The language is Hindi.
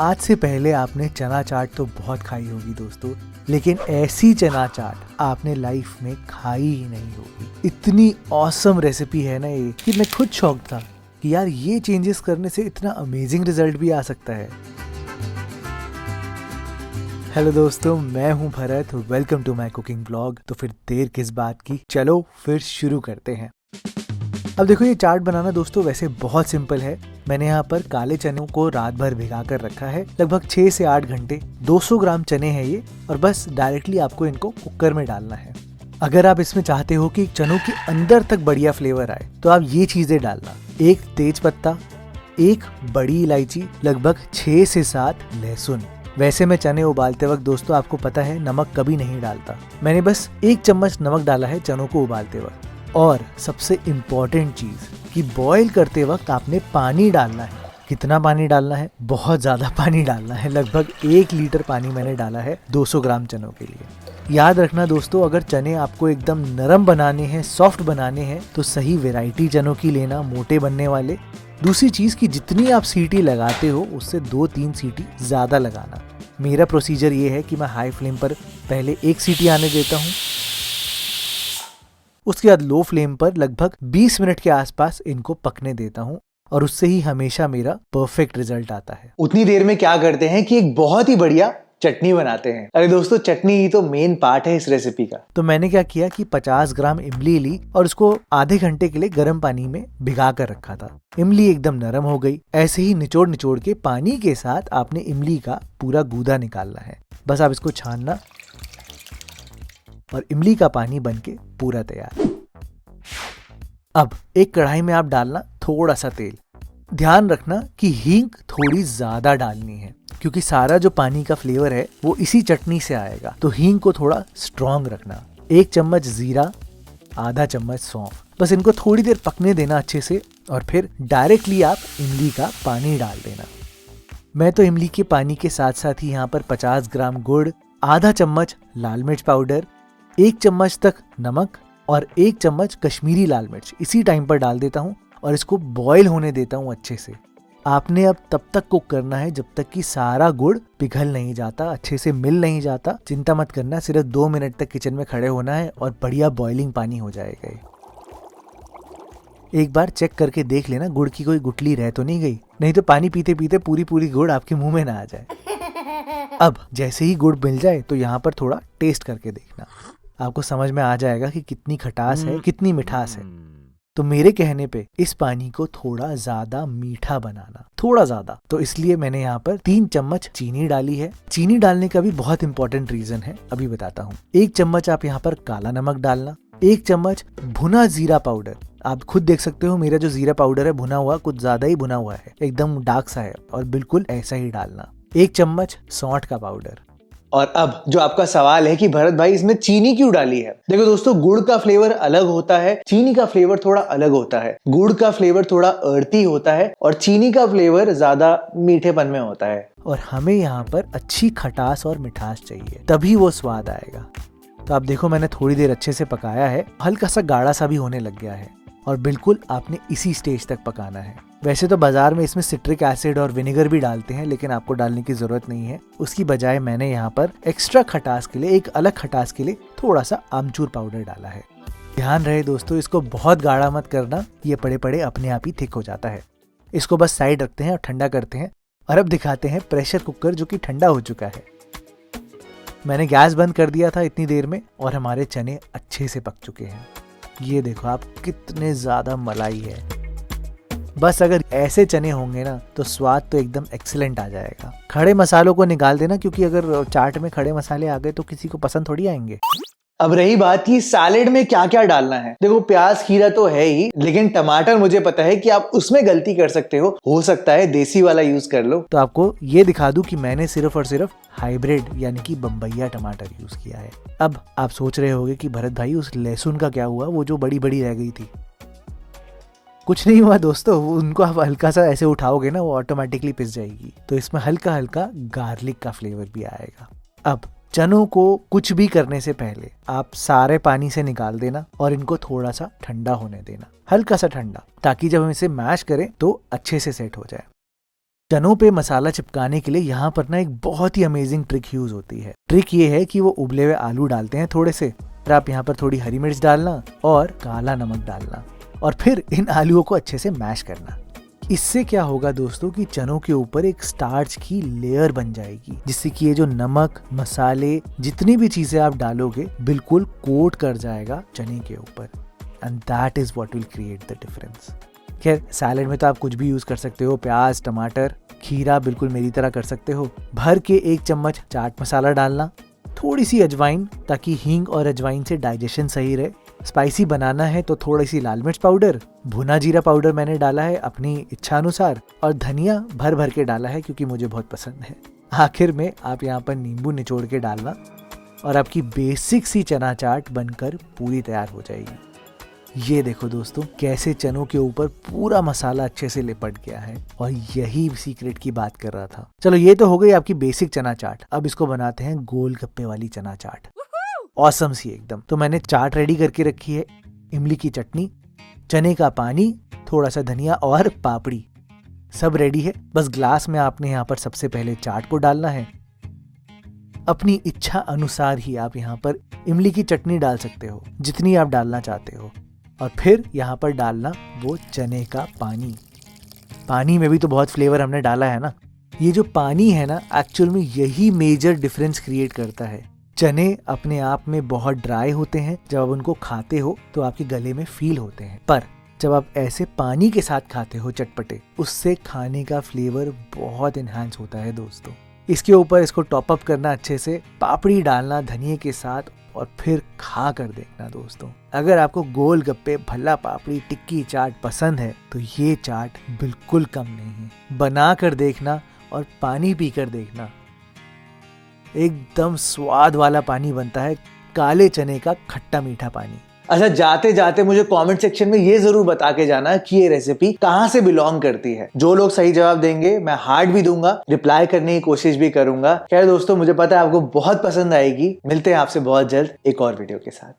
आज से पहले आपने चना चाट तो बहुत खाई होगी दोस्तों, लेकिन ऐसी चना चाट आपने लाइफ में खाई ही नहीं होगी। इतनी ऑसम रेसिपी है ना ये कि मैं खुद शॉक्ड था कि यार ये चेंजेस करने से इतना अमेजिंग रिजल्ट भी आ सकता है। हेलो दोस्तों, मैं हूं Bharat, welcome to my cooking blog. तो फिर देर किस बात की, चलो फिर शुरू करते हैं। अब देखो, ये चाट बनाना दोस्तों वैसे बहुत सिंपल है। मैंने यहाँ पर काले चनों को रात भर भिगा कर रखा है, लगभग 6 से 8 घंटे। 200 ग्राम चने हैं ये, और बस डायरेक्टली आपको इनको कुकर में डालना है। अगर आप इसमें चाहते हो कि चनों के अंदर तक बढ़िया फ्लेवर आए तो आप ये चीजें डालना: 1 तेज पत्ता, 1 बड़ी इलायची, लगभग 6 से 7 लहसुन। वैसे मैं चने उबालते वक्त दोस्तों, आपको पता है, नमक कभी नहीं डालता। मैंने बस 1 चम्मच नमक डाला है चनों को उबालते वक्त। और सबसे इम्पोर्टेंट चीज कि बॉईल करते वक्त आपने पानी डालना है। कितना पानी डालना है? बहुत ज्यादा पानी डालना है। लगभग 1 लीटर पानी मैंने डाला है 200 ग्राम चनों के लिए। याद रखना दोस्तों, अगर चने आपको एकदम नरम बनाने हैं, सॉफ्ट बनाने हैं, तो सही वैरायटी चनों की लेना, मोटे बनने वाले। दूसरी चीज की जितनी आप सीटी लगाते हो उससे 2-3 सीटी ज्यादा लगाना। मेरा प्रोसीजर ये है कि मैं हाई फ्लेम पर पहले 1 सीटी आने देता हूँ, उसके बाद लो फ्लेम पर लगभग 20 मिनट के आसपास इनको पकने देता हूँ, और उससे ही हमेशा मेरा परफेक्ट रिजल्ट आता है। उतनी देर में क्या करते हैं कि एक बहुत ही बढ़िया चटनी बनाते हैं। अरे दोस्तों, चटनी ही तो मेन पार्ट है इस रेसिपी का। तो मैंने क्या किया कि 50 ग्राम इमली ली और उसको आधे घंटे के लिए गर्म पानी में भिगा कर रखा था। इमली एकदम नरम हो गई। ऐसे ही निचोड़ निचोड़ के पानी के साथ आपने इमली का पूरा गूदा निकालना है। बस आप इसको छानना, और इमली का पानी बनके पूरा तैयार। अब एक कढ़ाई में आप डालना थोड़ा सा तेल। ध्यान रखना कि हींग थोड़ी ज्यादा डालनी है, क्योंकि सारा जो पानी का फ्लेवर है वो इसी चटनी से आएगा। तो हींग को थोड़ा स्ट्रॉन्ग रखना। 1 चम्मच जीरा, आधा चम्मच सौंफ। बस इनको थोड़ी देर पकने देना अच्छे से, और फिर डायरेक्टली आप इमली का पानी डाल देना। मैं तो इमली के पानी के साथ साथ ही यहाँ पर 50 ग्राम गुड़, आधा चम्मच लाल मिर्च पाउडर, 1 चम्मच तक नमक और 1 चम्मच कश्मीरी लाल मिर्च इसी टाइम पर डाल देता हूँ, और इसको बॉईल होने देता हूँ अच्छे से। आपने अब तब तक कुक करना है जब तक कि सारा गुड़ पिघल नहीं जाता, अच्छे से मिल नहीं जाता। चिंता मत करना, सिर्फ 2 मिनट तक किचन में खड़े होना है और बढ़िया बॉइलिंग पानी हो जाएगा। एक बार चेक करके देख लेना गुड़ की कोई गुठली रह तो नहीं गई, नहीं तो पानी पीते पीते पूरी गुड़ आपके मुंह में ना आ जाए। अब जैसे ही गुड़ मिल जाए तो यहाँ पर थोड़ा टेस्ट करके देखना, आपको समझ में आ जाएगा कि कितनी खटास है, कितनी मिठास है। तो मेरे कहने पे इस पानी को थोड़ा ज्यादा मीठा बनाना, थोड़ा ज्यादा। तो इसलिए मैंने यहाँ पर 3 चम्मच चीनी डाली है। चीनी डालने का भी बहुत इंपॉर्टेंट रीजन है, अभी बताता हूँ। 1 चम्मच आप यहाँ पर काला नमक डालना, 1 चम्मच भुना जीरा पाउडर। आप खुद देख सकते हो मेरा जो जीरा पाउडर है भुना हुआ, कुछ ज्यादा ही भुना हुआ है, एकदम डार्क सा है, और बिल्कुल ऐसा ही डालना। 1 चम्मच सौंठ का पाउडर। और अब जो आपका सवाल है कि भरत भाई इसमें चीनी क्यों डाली है? देखो दोस्तों, गुड़ का फ्लेवर अलग होता है, चीनी का फ्लेवर थोड़ा अलग होता है। गुड़ का फ्लेवर थोड़ा अर्ती होता है, और चीनी का फ्लेवर ज्यादा मीठेपन में होता है। और हमें यहाँ पर अच्छी खटास और मिठास चाहिए, तभी वो स्वाद आएगा। तो आप देखो, मैंने थोड़ी देर अच्छे से पकाया है, हल्का सा गाढ़ा सा भी होने लग गया है, और बिल्कुल आपने इसी स्टेज तक पकाना है। वैसे तो बाजार में इसमें सिट्रिक एसिड और विनेगर भी डालते हैं, लेकिन आपको डालने की जरूरत नहीं है। उसकी बजाय मैंने यहाँ पर एक्स्ट्रा खटास के लिए, एक अलग खटास के लिए, थोड़ा सा आमचूर पाउडर डाला है। ध्यान रहे दोस्तों, इसको बहुत गाढ़ा मत करना, ये पड़े पड़े अपने आप ही थिक हो जाता है। इसको बस साइड रखते हैं और ठंडा करते हैं। और अब दिखाते हैं प्रेशर कुकर जो कि ठंडा हो चुका है। मैंने गैस बंद कर दिया था इतनी देर में, और हमारे चने अच्छे से पक चुके हैं। ये देखो आप, कितने ज्यादा मलाई है। बस अगर ऐसे चने होंगे ना तो स्वाद तो एकदम एक्सीलेंट आ जाएगा। खड़े मसालों को निकाल देना, क्योंकि अगर चाट में खड़े मसाले आ गए तो किसी को पसंद थोड़ी आएंगे। अब रही बात कि सैलेड में क्या क्या डालना है। देखो, प्याज खीरा तो है ही, लेकिन टमाटर मुझे पता है कि आप उसमें गलती कर सकते हो सकता है देसी वाला यूज कर लो। तो आपको ये दिखा दूं कि मैंने सिर्फ और सिर्फ हाइब्रिड यानी कि बम्बैया टमाटर यूज किया है। अब आप सोच रहे होंगे कि भरत भाई उस लहसुन का क्या हुआ, वो जो बड़ी बड़ी रह गई थी। कुछ नहीं हुआ दोस्तों, उनको आप हल्का सा ऐसे उठाओगे ना, वो ऑटोमेटिकली पिस जाएगी। तो इसमें हल्का हल्का गार्लिक का फ्लेवर भी आएगा। अब चनों को कुछ भी करने से पहले आप सारे पानी से निकाल देना, और इनको थोड़ा सा ठंडा होने देना, हल्का सा ठंडा, ताकि जब हम इसे मैश करें तो अच्छे से सेट हो जाए। चनों पे मसाला चिपकाने के लिए यहाँ पर ना एक बहुत ही अमेजिंग ट्रिक यूज होती है। ट्रिक ये है कि वो उबले हुए आलू डालते हैं थोड़े से, फिर आप यहाँ पर थोड़ी हरी मिर्च डालना और काला नमक डालना और फिर इन आलूओं को अच्छे से मैश करना। इससे क्या होगा दोस्तों कि चनों के ऊपर एक स्टार्च की लेयर बन जाएगी, जिससे कि ये जो नमक, मसाले, जितनी भी चीजें आप डालोगे बिल्कुल कोट कर जाएगा चने के ऊपर, and that is what will create the difference. खैर सैलेड में तो आप कुछ भी यूज कर सकते हो, प्याज, टमाटर, खीरा बिल्कुल मेरी तरह कर सकते हो। भर के 1 चम्मच चाट मसाला डालना, थोड़ी सी अजवाइन ताकि हींग और अजवाइन से डाइजेशन सही रहे। स्पाइसी बनाना है तो थोड़ी सी लाल मिर्च पाउडर, भुना जीरा पाउडर मैंने डाला है अपनी इच्छा अनुसार, और धनिया भर भर के डाला है क्योंकि मुझे बहुत पसंद है। आखिर में आप यहाँ पर नींबू निचोड़ के डालना और आपकी बेसिक सी चना चाट बनकर पूरी तैयार हो जाएगी। ये देखो दोस्तों कैसे चनों के ऊपर पूरा मसाला अच्छे से लिपट गया है, और यही सीक्रेट की बात कर रहा था। चलो ये तो हो गई आपकी बेसिक चना चाट। अब इसको बनाते हैं गोलगप्पे वाली चना चाट, ऑसम सी एकदम। तो मैंने चाट रेडी करके रखी है, इमली की चटनी, चने का पानी, थोड़ा सा धनिया और पापड़ी, सब रेडी है। बस ग्लास में आपने यहाँ पर सबसे पहले चाट को डालना है। अपनी इच्छा अनुसार ही आप यहाँ पर इमली की चटनी डाल सकते हो, जितनी आप डालना चाहते हो, और फिर यहाँ पर डालना वो चने का पानी। पानी में भी तो बहुत फ्लेवर हमने डाला है ना। ये जो पानी है ना, एक्चुअल में यही मेजर डिफरेंस क्रिएट करता है। चने अपने आप में बहुत ड्राई होते हैं, जब आप उनको खाते हो तो आपके गले में फील होते हैं, पर जब आप ऐसे पानी के साथ खाते हो चटपटे, उससे खाने का फ्लेवर बहुत इनहैंस होता है दोस्तों। इसके ऊपर इसको टॉप अप करना अच्छे से, पापड़ी डालना धनिये के साथ, और फिर खा कर देखना दोस्तों। अगर आपको गोलगप्पे, भल्ला पापड़ी, टिक्की चाट पसंद है तो ये चाट बिल्कुल कम नहीं है। बना कर देखना और पानी पी कर देखना, एकदम स्वाद वाला पानी बनता है, काले चने का खट्टा मीठा पानी। अच्छा, जाते जाते मुझे कमेंट सेक्शन में ये जरूर बता के जाना कि ये रेसिपी कहाँ से बिलोंग करती है। जो लोग सही जवाब देंगे मैं हार्ट भी दूंगा, रिप्लाई करने की कोशिश भी करूंगा। खैर दोस्तों, मुझे पता है आपको बहुत पसंद आएगी। मिलते हैं आपसे बहुत जल्द एक और वीडियो के साथ।